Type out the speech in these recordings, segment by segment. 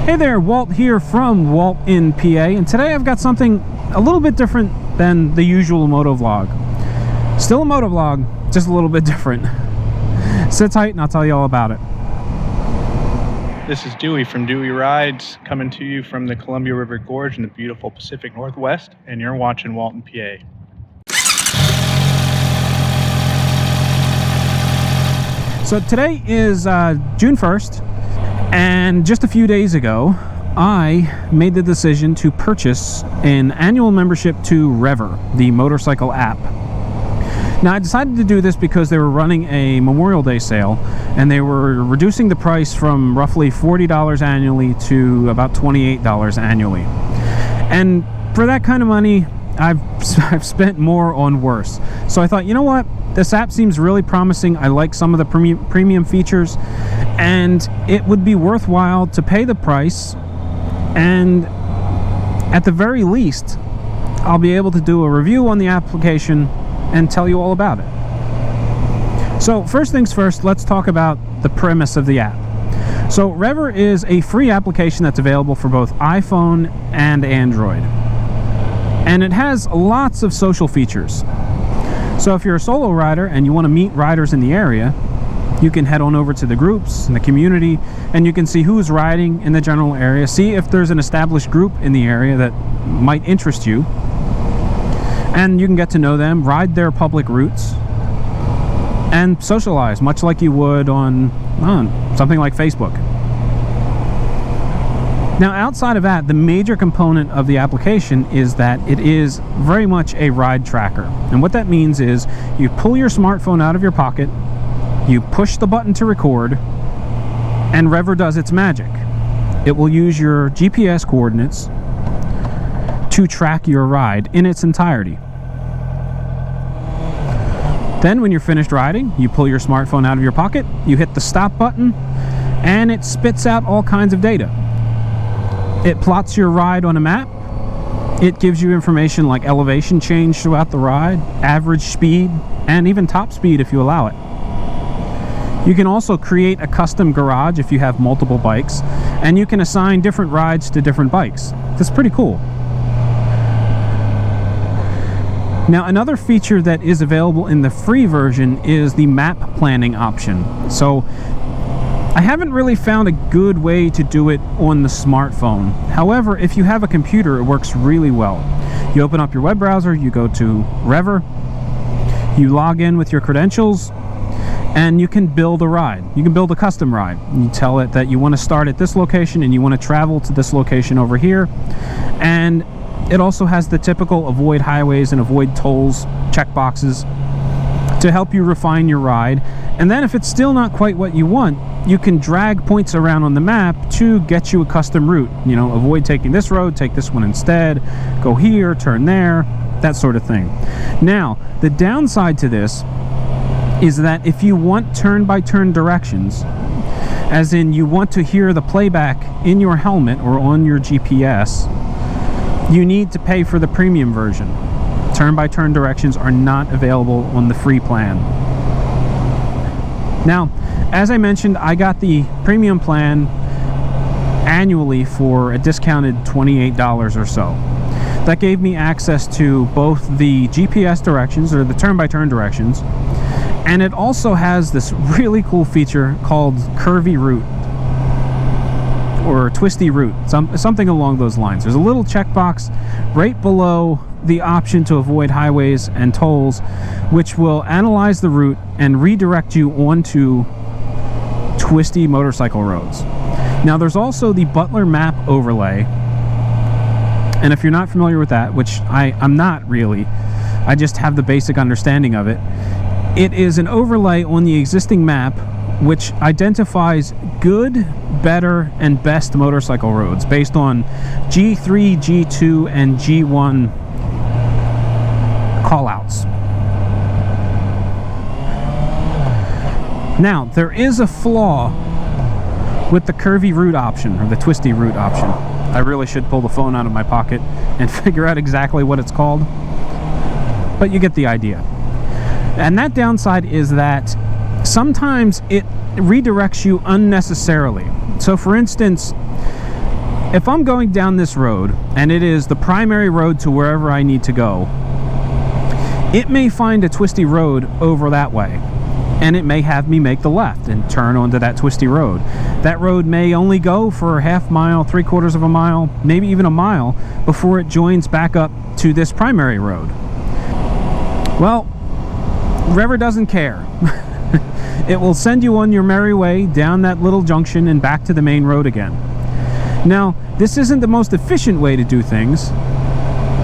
Hey there, Walt here from WaltInPA, and today I've got something a little bit different than the usual motovlog. Still a motovlog, just a little bit different. Sit tight and I'll tell you all about it. This is Dewey from Dewey Rides, coming to you from the Columbia River Gorge in the beautiful Pacific Northwest, and you're watching WaltInPA. So today is June 1st, and just a few days ago, I made the decision to purchase an annual membership to Rever, the motorcycle app. Now, I decided to do this because they were running a Memorial Day sale, and they were reducing the price from roughly $40 annually to about $28 annually. And for that kind of money, I've spent more on worse. So I thought, you know what? This app seems really promising. I like some of the premium features, and it would be worthwhile to pay the price, and at the very least, I'll be able to do a review on the application and tell you all about it. So first things first, let's talk about the premise of the app. So Rever is a free application that's available for both iPhone and Android, and it has lots of social features. So if you're a solo rider and you want to meet riders in the area, you can head on over to the groups in the community, and you can see who's riding in the general area, see if there's an established group in the area that might interest you, and you can get to know them, ride their public routes, and socialize, much like you would on something like Facebook. Now, outside of that, the major component of the application is that it is very much a ride tracker. And what that means is you pull your smartphone out of your pocket, you push the button to record, and Rever does its magic. It will use your GPS coordinates to track your ride in its entirety. Then when you're finished riding, you pull your smartphone out of your pocket, you hit the stop button, and it spits out all kinds of data. It plots your ride on a map. It gives you information like elevation change throughout the ride, average speed, and even top speed if you allow it. You can also create a custom garage if you have multiple bikes, and you can assign different rides to different bikes. That's pretty cool. Now, another feature that is available in the free version is the map planning option. So I haven't really found a good way to do it on the smartphone. However, if you have a computer, it works really well. You open up your web browser, you go to Rever, you log in with your credentials, and you can build a ride. You can build a custom ride. You tell it that you want to start at this location and you want to travel to this location over here. And it also has the typical avoid highways and avoid tolls checkboxes to help you refine your ride. And then if it's still not quite what you want, you can drag points around on the map to get you a custom route. You know, avoid taking this road, take this one instead, go here, turn there, that sort of thing. Now, the downside to this is that if you want turn-by-turn directions, as in you want to hear the playback in your helmet or on your GPS, you need to pay for the premium version. Turn-by-turn directions are not available on the free plan. Now, as I mentioned, I got the premium plan annually for a discounted $28 or so. That gave me access to both the GPS directions, or the turn-by-turn directions, and it also has this really cool feature called curvy route, or twisty route, something along those lines. There's a little checkbox right below the option to avoid highways and tolls, which will analyze the route and redirect you onto twisty motorcycle roads. Now, there's also the Butler Map Overlay, and if you're not familiar with that, which I'm not really, I just have the basic understanding of it, it is an overlay on the existing map which identifies good, better, and best motorcycle roads based on G3, G2, and G1 callouts. Now, there is a flaw with the curvy route option, or the twisty route option. I really should pull the phone out of my pocket and figure out exactly what it's called, but you get the idea. And that downside is that sometimes it redirects you unnecessarily. So for instance, if I'm going down this road and it is the primary road to wherever I need to go, it may find a twisty road over that way, and it may have me make the left and turn onto that twisty road. That road may only go for a half mile, 3/4 of a mile, maybe even a mile before it joins back up to this primary road. Well, Rever doesn't care. It will send you on your merry way down that little junction and back to the main road again. Now, this isn't the most efficient way to do things,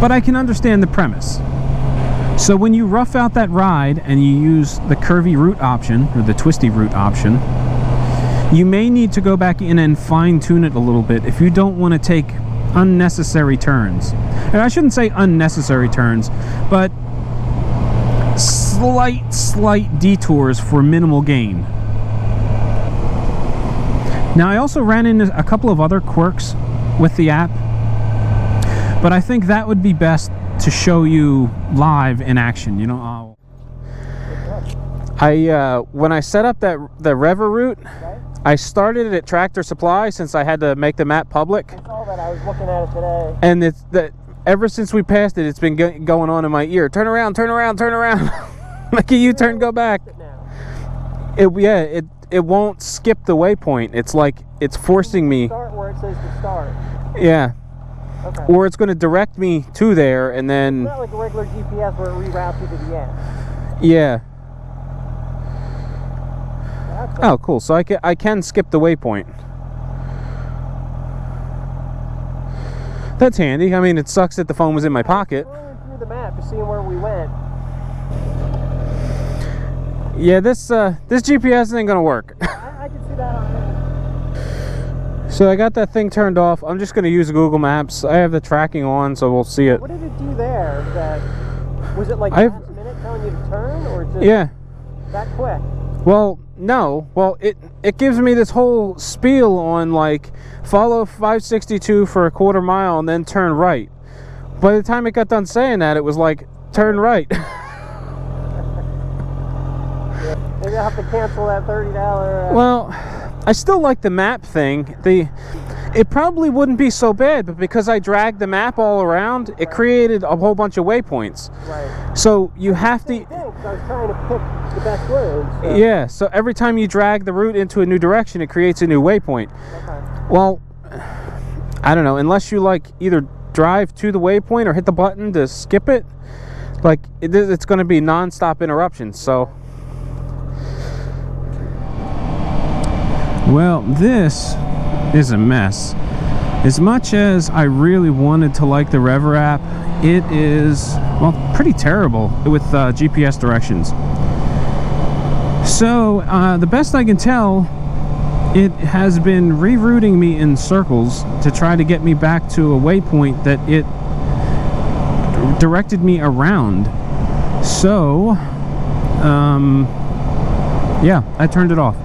but I can understand the premise. So when you rough out that ride and you use the curvy route option, or the twisty route option, you may need to go back in and fine-tune it a little bit if you don't want to take unnecessary turns. And I shouldn't say unnecessary turns, but slight detours for minimal gain. Now, I also ran into a couple of other quirks with the app, but I think that would be best to show you live in action. You know, when I set up the Rever route, I started it at Tractor Supply since I had to make the map public. I saw that. I was looking at it today. And it's that ever since we passed it, it's been going on in my ear. Turn around, turn around, turn around. Make a U-turn, go back. It won't skip the waypoint. It's like it's forcing me. Start where it says to start. Yeah. Okay. Or it's going to direct me to there, and then. It's not like a regular GPS where it reroutes you to the end. Yeah. Oh, cool. So I can skip the waypoint. That's handy. I mean, it sucks that the phone was in my pocket. Going through the map, just seeing where we went. Yeah, this GPS ain't gonna work. I can see that on there. So I got that thing turned off. I'm just gonna use Google Maps. I have the tracking on, so we'll see it. What did it do there? Was it like last minute telling you to turn, or just that quick? Well, no. Well, it gives me this whole spiel on like follow 562 for a 1/4 mile and then turn right. By the time it got done saying that, it was like turn right. Maybe I'll have to cancel that $30. Well, I still like the map thing. It probably wouldn't be so bad, but because I dragged the map all around, it created a whole bunch of waypoints. Right. So you have to. I was trying to pick the best road. So. Yeah. So every time you drag the route into a new direction, it creates a new waypoint. Okay. Well, I don't know. Unless you like either drive to the waypoint or hit the button to skip it, like it's going to be non-stop interruptions. So. Well, this is a mess. As much as I really wanted to like the Rever app, it is, well, pretty terrible with GPS directions. So, the best I can tell, it has been rerouting me in circles to try to get me back to a waypoint that it directed me around. So, yeah, I turned it off.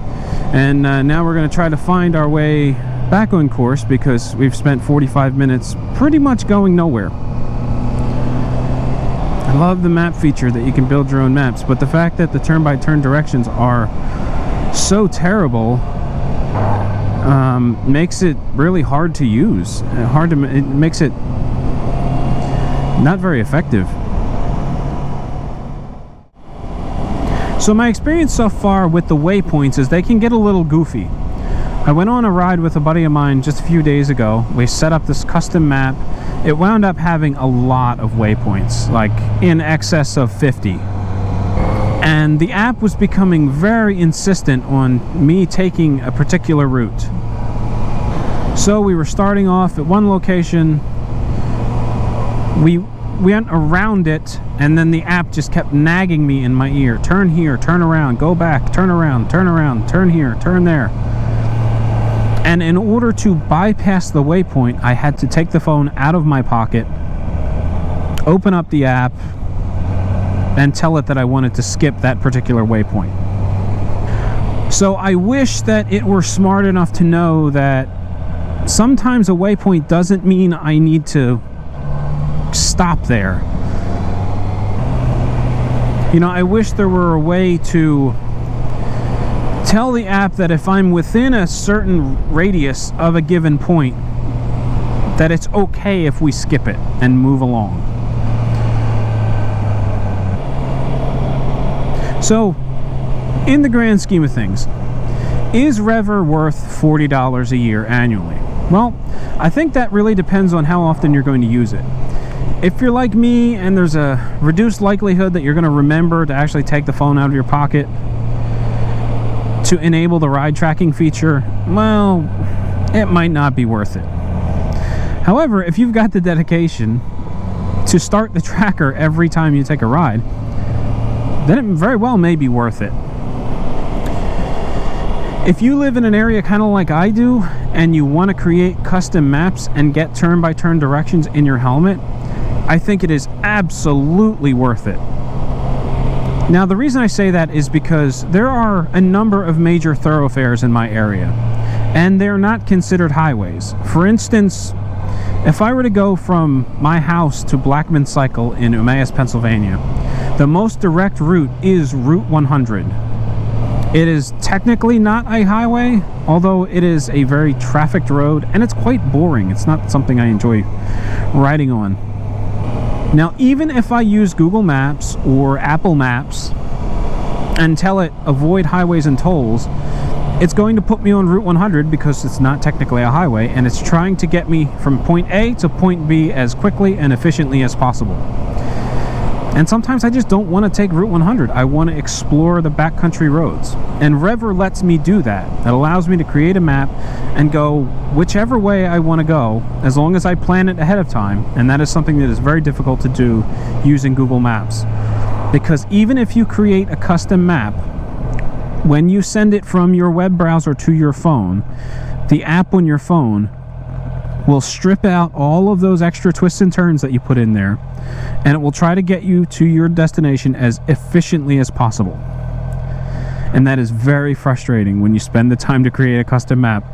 And now we're going to try to find our way back on course because we've spent 45 minutes pretty much going nowhere. I love the map feature that you can build your own maps, but the fact that the turn-by-turn directions are so terrible makes it really hard to use. It makes it not very effective. So my experience so far with the waypoints is they can get a little goofy. I went on a ride with a buddy of mine just a few days ago. We set up this custom map. It wound up having a lot of waypoints, like in excess of 50. And the app was becoming very insistent on me taking a particular route. So we were starting off at one location. We went around it, and then the app just kept nagging me in my ear. Turn here, turn around, go back, turn around, turn here, turn there. And in order to bypass the waypoint, I had to take the phone out of my pocket, open up the app, and tell it that I wanted to skip that particular waypoint. So I wish that it were smart enough to know that sometimes a waypoint doesn't mean I need to stop there. You know, I wish there were a way to tell the app that if I'm within a certain radius of a given point, that it's okay if we skip it and move along. So, in the grand scheme of things, is Rever worth $40 a year annually? Well, I think that really depends on how often you're going to use it. If you're like me and there's a reduced likelihood that you're going to remember to actually take the phone out of your pocket to enable the ride tracking feature, well, it might not be worth it. However, if you've got the dedication to start the tracker every time you take a ride, then it very well may be worth it. If you live in an area kind of like I do, and you want to create custom maps and get turn-by-turn directions in your helmet, I think it is absolutely worth it. Now, the reason I say that is because there are a number of major thoroughfares in my area, and they're not considered highways. For instance, if I were to go from my house to Blackman Cycle in Emmaus, Pennsylvania, the most direct route is Route 100. It is technically not a highway, although it is a very trafficked road, and it's quite boring. It's not something I enjoy riding on. Now, even if I use Google Maps or Apple Maps and tell it avoid highways and tolls, it's going to put me on Route 100 because it's not technically a highway, and it's trying to get me from point A to point B as quickly and efficiently as possible. And sometimes I just don't want to take Route 100. I want to explore the backcountry roads. And Rever lets me do that. It allows me to create a map and go whichever way I want to go, as long as I plan it ahead of time. And that is something that is very difficult to do using Google Maps. Because even if you create a custom map, when you send it from your web browser to your phone, the app on your phone will strip out all of those extra twists and turns that you put in there, and it will try to get you to your destination as efficiently as possible. And that is very frustrating when you spend the time to create a custom map,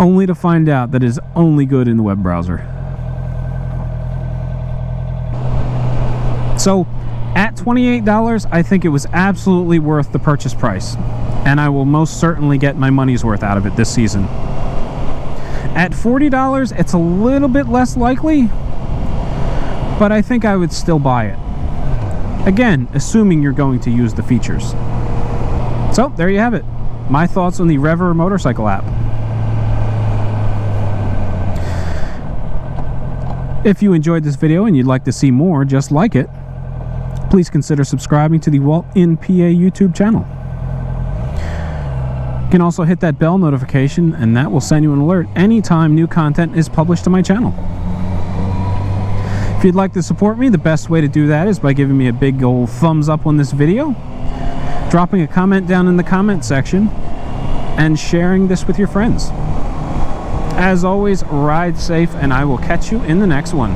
only to find out that it is only good in the web browser. So, at $28, I think it was absolutely worth the purchase price, and I will most certainly get my money's worth out of it this season. At $40, it's a little bit less likely, but I think I would still buy it. Again, assuming you're going to use the features. So, there you have it. My thoughts on the Rever motorcycle app. If you enjoyed this video and you'd like to see more just like it, please consider subscribing to the WaltInPA YouTube channel. You can also hit that bell notification, and that will send you an alert anytime new content is published to my channel. If you'd like to support me, the best way to do that is by giving me a big old thumbs up on this video, dropping a comment down in the comment section, and sharing this with your friends. As always, ride safe, and I will catch you in the next one.